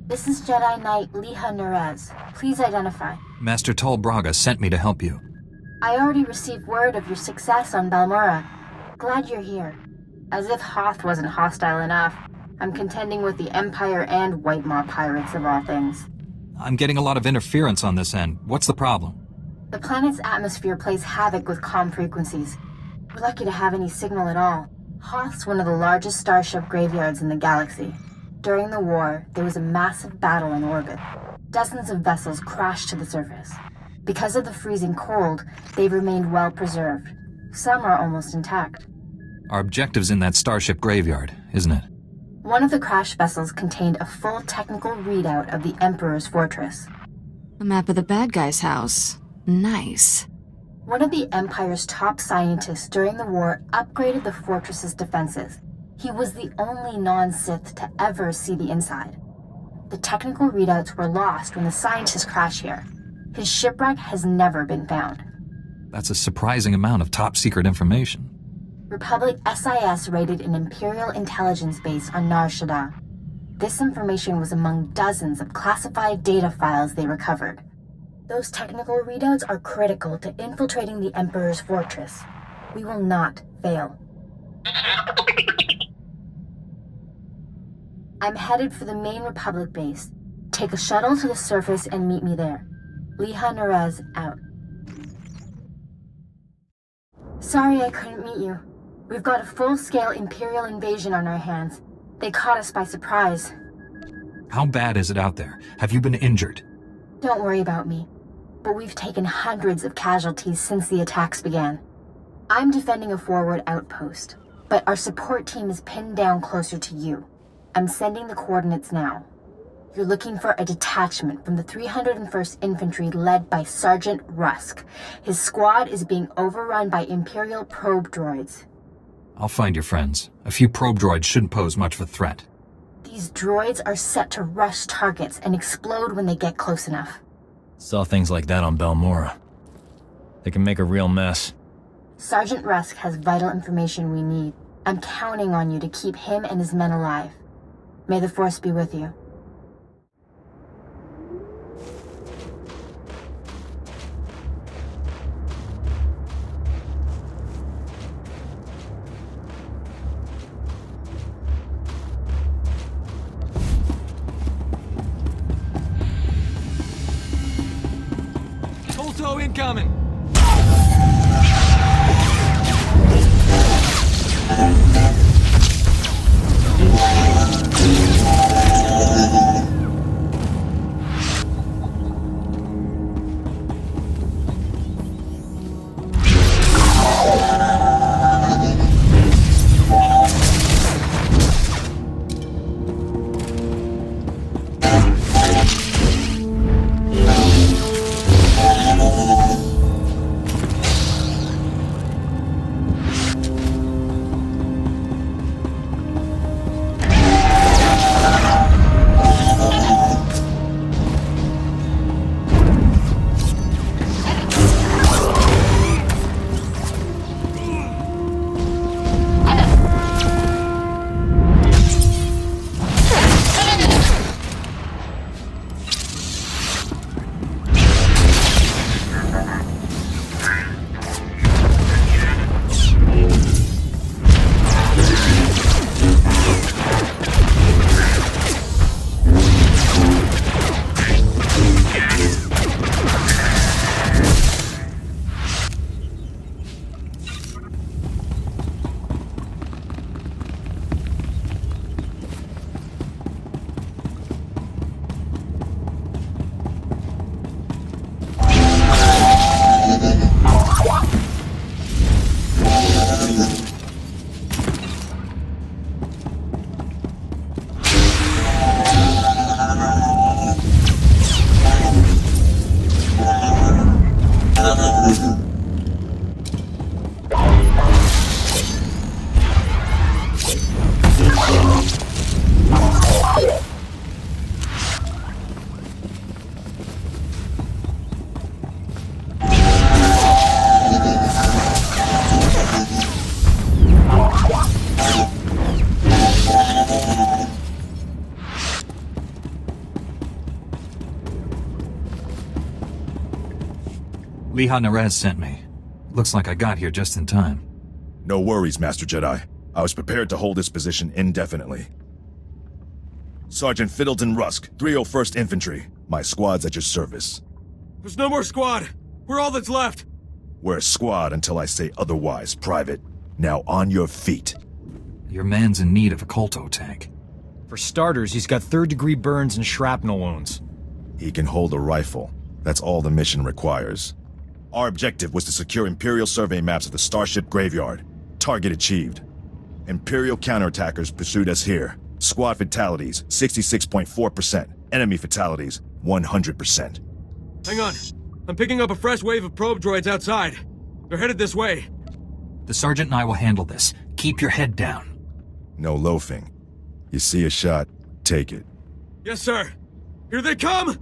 This is Jedi Knight Lehiri. Please identify. Master Tol Braga sent me to help you. I already received word of your success on Balmorra. Glad you're here. As if Hoth wasn't hostile enough, I'm contending with the Empire and White Maw pirates of all things. I'm getting a lot of interference on this end. What's the problem? The planet's atmosphere plays havoc with comm frequencies. We're lucky to have any signal at all. Hoth's one of the largest starship graveyards in the galaxy. During the war, there was a massive battle in orbit. Dozens of vessels crashed to the surface. Because of the freezing cold, they've remained well preserved. Some are almost intact. Our objective's in that starship graveyard, isn't it? One of the crash vessels contained a full technical readout of the Emperor's fortress. A map of the bad guy's house. Nice. One of the Empire's top scientists during the war upgraded the fortress's defenses. He was the only non-Sith to ever see the inside. The technical readouts were lost when the scientists crashed here. His shipwreck has never been found. That's a surprising amount of top-secret information. Republic SIS raided an Imperial intelligence base on Nar Shaddaa. This information was among dozens of classified data files they recovered. Those technical readouts are critical to infiltrating the Emperor's fortress. We will not fail. I'm headed for the main Republic base. Take a shuttle to the surface and meet me there. Lehiri out. Sorry I couldn't meet you. We've got a full-scale Imperial invasion on our hands. They caught us by surprise. How bad is it out there? Have you been injured? Don't worry about me. But we've taken hundreds of casualties since the attacks began. I'm defending a forward outpost, but our support team is pinned down closer to you. I'm sending the coordinates now. You're looking for a detachment from the 301st Infantry led by Sergeant Rusk. His squad is being overrun by Imperial probe droids. I'll find your friends. A few probe droids shouldn't pose much of a threat. These droids are set to rush targets and explode when they get close enough. Saw things like that on Balmorra. They can make a real mess. Sergeant Rusk has vital information we need. I'm counting on you to keep him and his men alive. May the Force be with you. Holto incoming! Liha Nerez sent me. Looks like I got here just in time. No worries, Master Jedi. I was prepared to hold this position indefinitely. Sergeant Fiddleton Rusk, 301st Infantry. My squad's at your service. There's no more squad. We're all that's left. We're a squad until I say otherwise, Private. Now on your feet. Your man's in need of a Kolto tank. For starters, he's got third-degree burns and shrapnel wounds. He can hold a rifle. That's all the mission requires. Our objective was to secure Imperial survey maps of the Starship Graveyard. Target achieved. Imperial counterattackers pursued us here. Squad fatalities, 66.4%. Enemy fatalities, 100%. Hang on. I'm picking up a fresh wave of probe droids outside. They're headed this way. The sergeant and I will handle this. Keep your head down. No loafing. You see a shot, take it. Yes, sir. Here they come!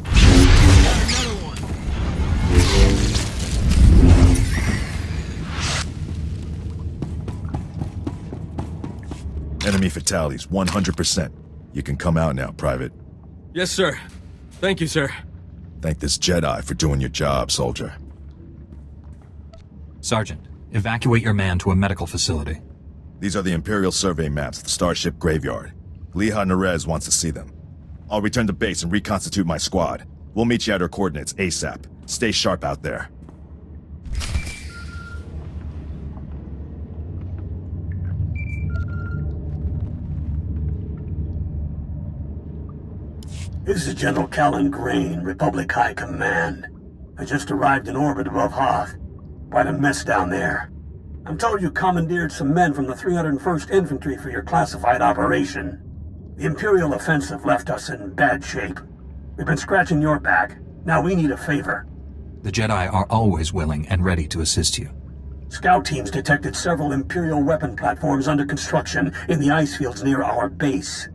Another one. Enemy fatalities, 100%. You can come out now, Private. Yes, sir. Thank you, sir. Thank this Jedi for doing your job, soldier. Sergeant, evacuate your man to a medical facility. These are the Imperial survey maps of the Starship Graveyard. Liha Nerez wants to see them. I'll return to base and reconstitute my squad. We'll meet you at our coordinates ASAP. Stay sharp out there. This is General Callan Grain, Republic High Command. I just arrived in orbit above Hoth. Quite a mess down there. I'm told you commandeered some men from the 301st Infantry for your classified operation. The Imperial offensive left us in bad shape. We've been scratching your back. Now we need a favor. The Jedi are always willing and ready to assist you. Scout teams detected several Imperial weapon platforms under construction in the ice fields near our base.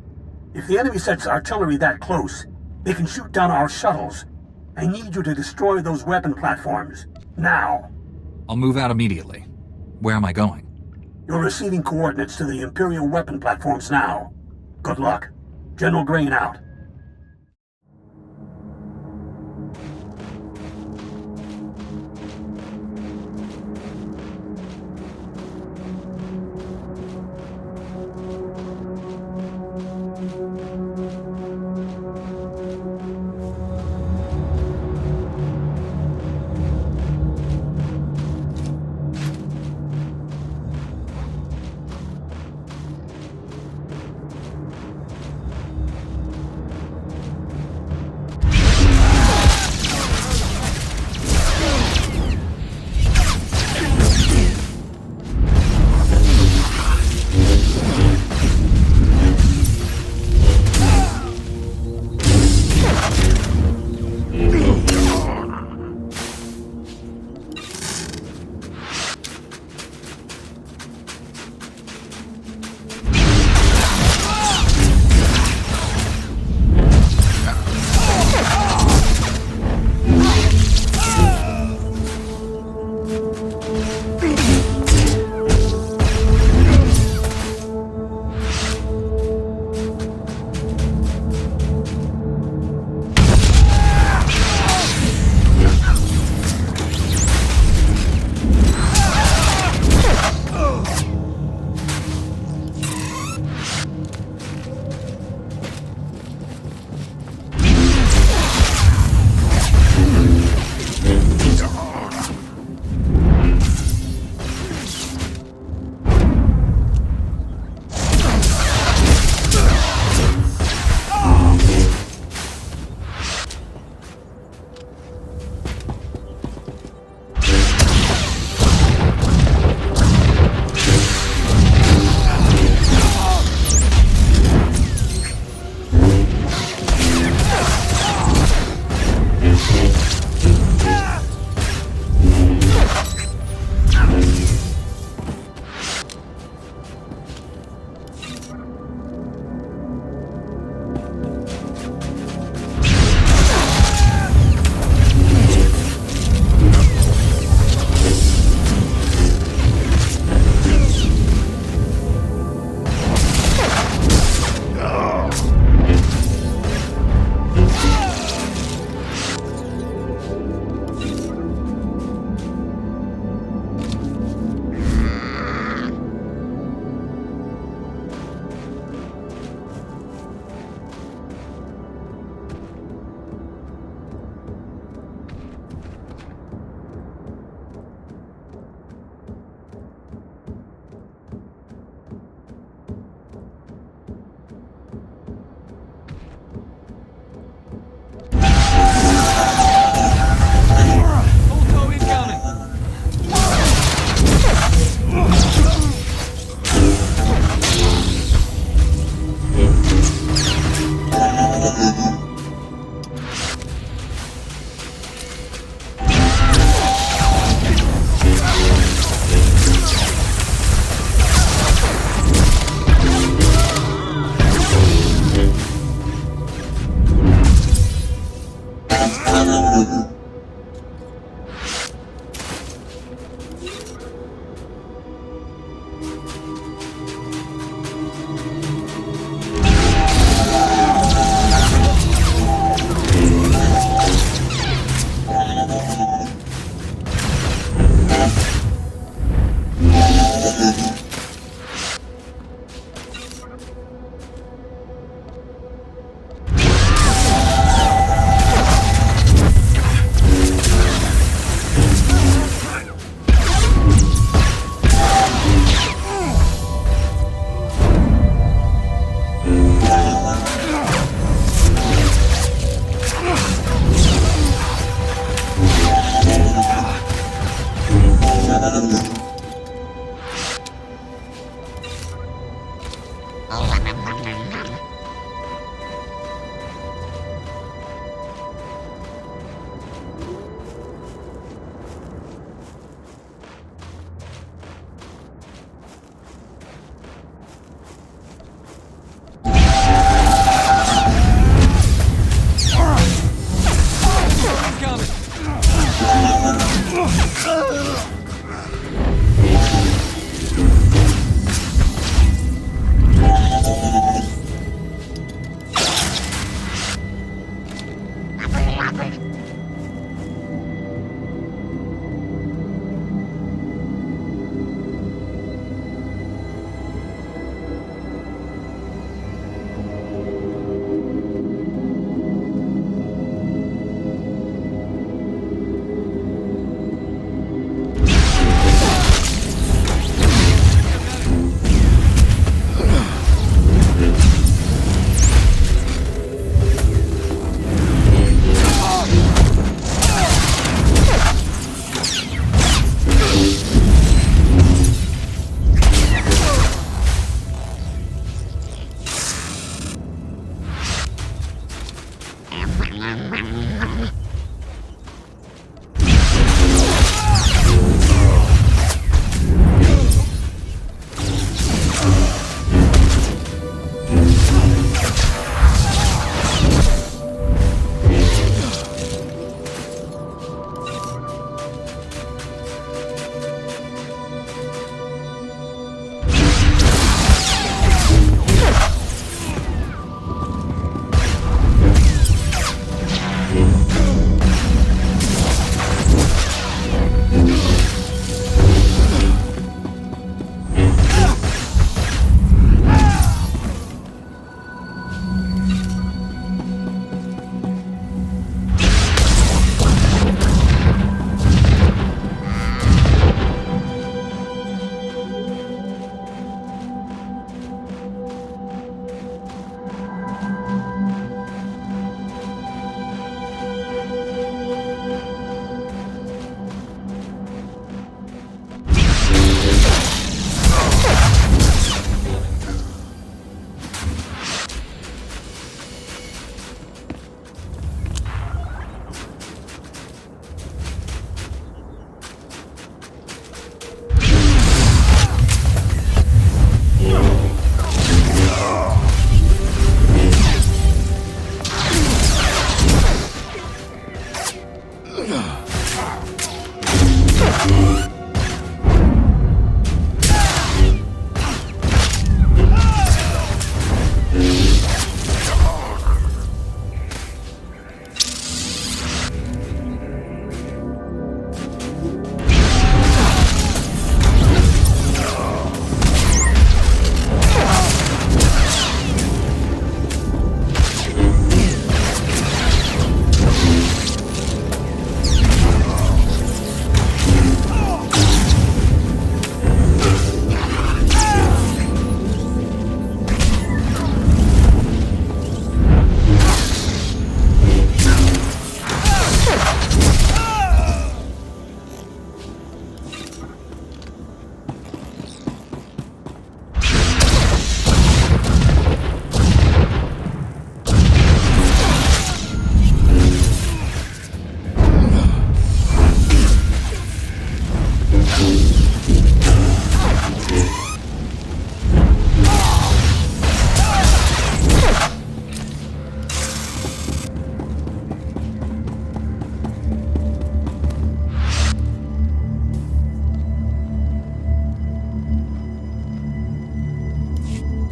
If the enemy sets artillery that close, they can shoot down our shuttles. I need you to destroy those weapon platforms. Now. I'll move out immediately. Where am I going? You're receiving coordinates to the Imperial weapon platforms now. Good luck. General Grain out.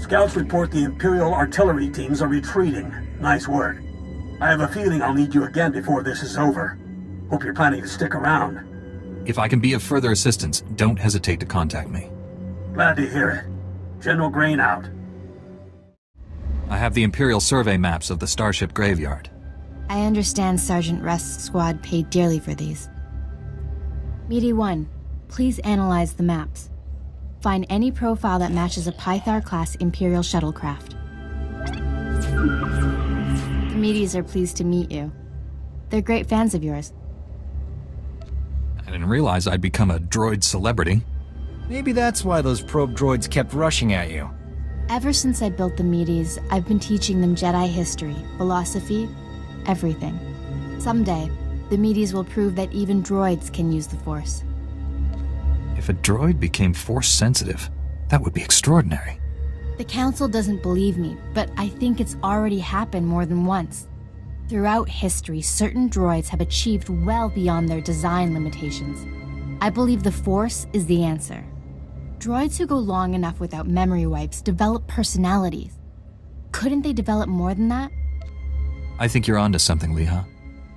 Scouts report the Imperial artillery teams are retreating. Nice work. I have a feeling I'll need you again before this is over. Hope you're planning to stick around. If I can be of further assistance, don't hesitate to contact me. Glad to hear it. General Grain out. I have the Imperial survey maps of the Starship Graveyard. I understand Sergeant Rust's squad paid dearly for these. Meaty 1, please analyze the maps. Find any profile that matches a Pythar-class Imperial shuttlecraft. The Meaties are pleased to meet you. They're great fans of yours. I didn't realize I'd become a droid celebrity. Maybe that's why those probe droids kept rushing at you. Ever since I built the Medes, I've been teaching them Jedi history, philosophy, everything. Someday, the Medes will prove that even droids can use the Force. If a droid became Force-sensitive, that would be extraordinary. The Council doesn't believe me, but I think it's already happened more than once. Throughout history, certain droids have achieved well beyond their design limitations. I believe the Force is the answer. Droids who go long enough without memory wipes develop personalities. Couldn't they develop more than that? I think you're onto something, Leha.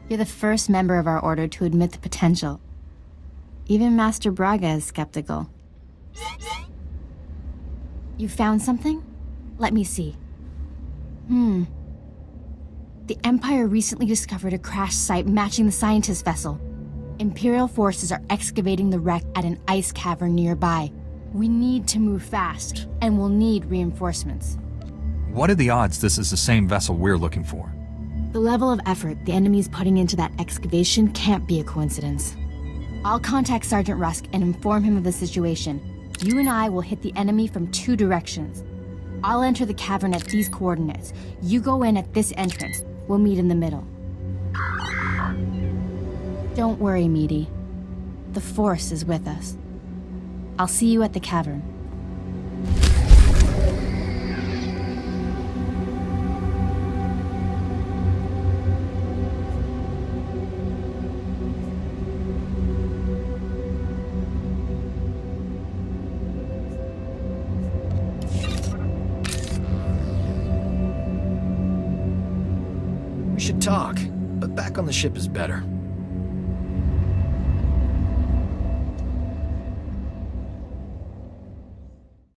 You're the first member of our order to admit the potential. Even Master Braga is skeptical. You found something? Let me see. The Empire recently discovered a crash site matching the scientist vessel. Imperial forces are excavating the wreck at an ice cavern nearby. We need to move fast, and we'll need reinforcements. What are the odds this is the same vessel we're looking for? The level of effort the enemy's putting into that excavation can't be a coincidence. I'll contact Sergeant Rusk and inform him of the situation. You and I will hit the enemy from 2 directions. I'll enter the cavern at these coordinates. You go in at this entrance. We'll meet in the middle. Don't worry, Meaty. The Force is with us. I'll see you at the cavern. We should talk, but back on the ship is better.